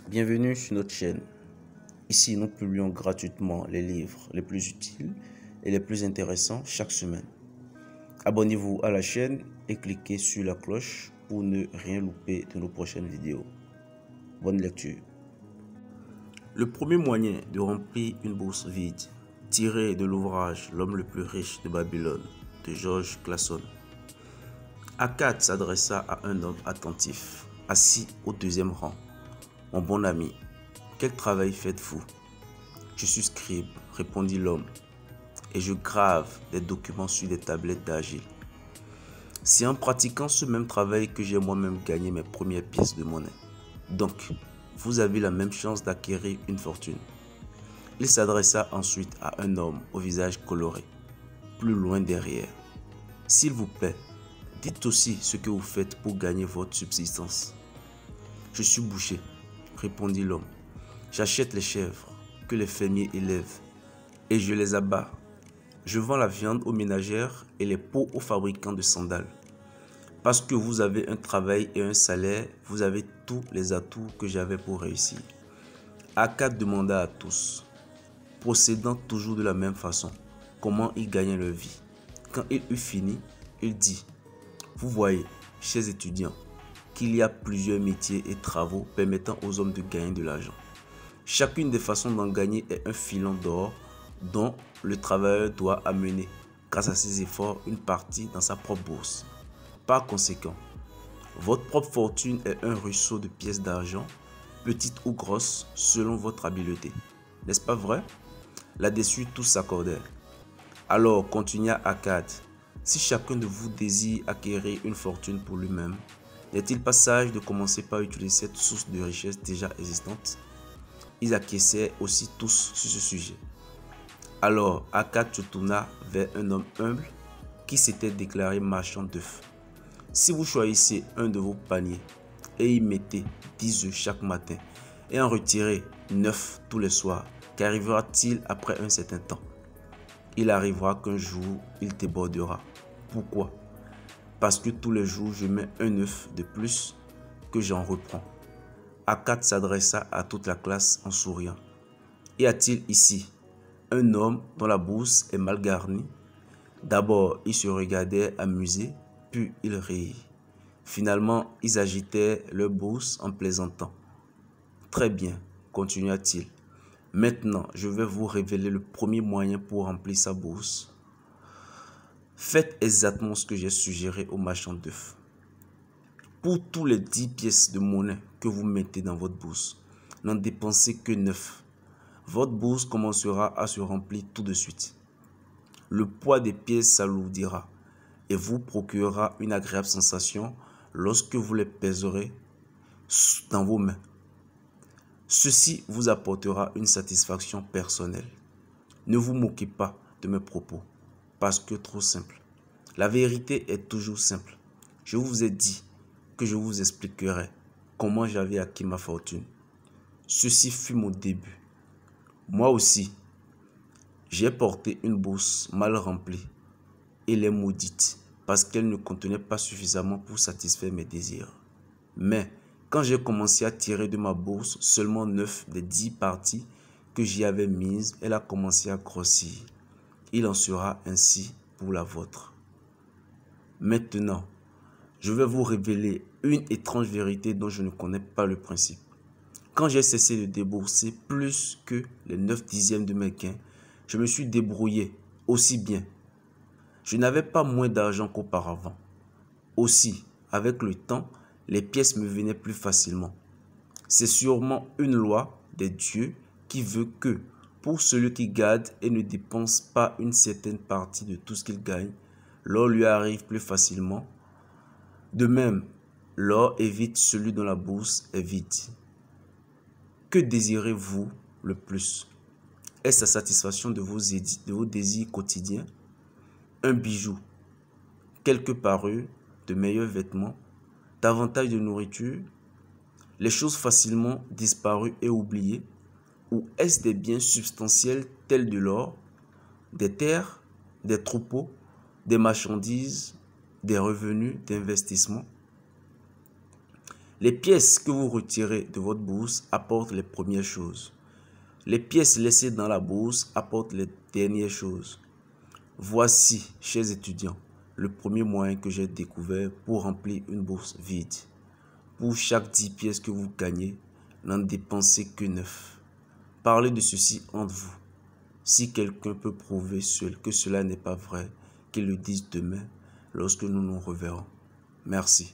Bienvenue sur notre chaîne. Ici, nous publions gratuitement les livres les plus utiles et les plus intéressants chaque semaine. Abonnez-vous à la chaîne et cliquez sur la cloche pour ne rien louper de nos prochaines vidéos. Bonne lecture. Le premier moyen de remplir une bourse vide, tiré de l'ouvrage L'homme le plus riche de Babylone de George Clason. Akkad s'adressa à un homme attentif, assis au deuxième rang. « Mon bon ami, quel travail faites-vous » ? « Je suis scribe, répondit l'homme, et je grave des documents sur des tablettes d'argile. C'est en pratiquant ce même travail que j'ai moi-même gagné mes premières pièces de monnaie. Donc, vous avez la même chance d'acquérir une fortune. » Il s'adressa ensuite à un homme au visage coloré, plus loin derrière. « S'il vous plaît, dites aussi ce que vous faites pour gagner votre subsistance. »« Je suis boucher, répondit l'homme. J'achète les chèvres que les fermiers élèvent et je les abats. Je vends la viande aux ménagères et les peaux aux fabricants de sandales. Parce que vous avez un travail et un salaire, vous avez tous les atouts que j'avais pour réussir. » Akkad demanda à tous, procédant toujours de la même façon, comment ils gagnaient leur vie. Quand il eut fini, il dit, « Vous voyez, chers étudiants, qu'il y a plusieurs métiers et travaux permettant aux hommes de gagner de l'argent. Chacune des façons d'en gagner est un filon d'or dont le travailleur doit amener, grâce à ses efforts, une partie dans sa propre bourse. Par conséquent, votre propre fortune est un ruisseau de pièces d'argent, petites ou grosses, selon votre habileté. N'est-ce pas vrai? » Là-dessus, tous s'accordèrent. Alors, continua Akkad, si chacun de vous désire acquérir une fortune pour lui-même, n'est-il pas sage de commencer par utiliser cette source de richesse déjà existante? Ils acquiesçaient aussi tous sur ce sujet. Alors Akkad se tourna vers un homme humble qui s'était déclaré marchand d'œufs. « Si vous choisissez un de vos paniers et y mettez 10 œufs chaque matin et en retirez 9 tous les soirs, qu'arrivera-t-il après un certain temps? Il arrivera qu'un jour il débordera. Pourquoi? Parce que tous les jours je mets un œuf de plus que j'en reprends. » Akkad s'adressa à toute la classe en souriant. « Y a-t-il ici un homme dont la bourse est mal garnie? » D'abord, ils se regardaient amusés, puis ils rirent. Finalement, ils agitèrent leur bourse en plaisantant. « Très bien, continua-t-il. Maintenant, je vais vous révéler le premier moyen pour remplir sa bourse. Faites exactement ce que j'ai suggéré au marchand d'œufs. Pour tous les 10 pièces de monnaie que vous mettez dans votre bourse, n'en dépensez que 9. Votre bourse commencera à se remplir tout de suite. Le poids des pièces s'alourdira et vous procurera une agréable sensation lorsque vous les pèserez dans vos mains. Ceci vous apportera une satisfaction personnelle. Ne vous moquez pas de mes propos, parce que trop simple. La vérité est toujours simple. Je vous ai dit que je vous expliquerai comment j'avais acquis ma fortune. Ceci fut mon début. Moi aussi, j'ai porté une bourse mal remplie et l'ai maudite parce qu'elle ne contenait pas suffisamment pour satisfaire mes désirs. Mais quand j'ai commencé à tirer de ma bourse seulement 9 des 10 parties que j'y avais mises, elle a commencé à grossir. Il en sera ainsi pour la vôtre. Maintenant, je vais vous révéler une étrange vérité dont je ne connais pas le principe. Quand j'ai cessé de débourser plus que les 9 dixièmes de mes gains, je me suis débrouillé aussi bien. Je n'avais pas moins d'argent qu'auparavant. Aussi, avec le temps, les pièces me venaient plus facilement. C'est sûrement une loi des dieux qui veut que, pour celui qui garde et ne dépense pas une certaine partie de tout ce qu'il gagne, l'or lui arrive plus facilement. De même, l'or évite celui dont la bourse est vide. Que désirez-vous le plus? Est-ce la satisfaction de vos désirs quotidiens? Un bijou, quelques parures, de meilleurs vêtements, davantage de nourriture, les choses facilement disparues et oubliées? Ou est-ce des biens substantiels tels de l'or, des terres, des troupeaux, des marchandises, des revenus d'investissement? Les pièces que vous retirez de votre bourse apportent les premières choses. Les pièces laissées dans la bourse apportent les dernières choses. Voici, chers étudiants, le premier moyen que j'ai découvert pour remplir une bourse vide. Pour chaque 10 pièces que vous gagnez, n'en dépensez que 9. Parlez de ceci entre vous. Si quelqu'un peut prouver que cela n'est pas vrai, qu'il le dise demain lorsque nous nous reverrons. Merci.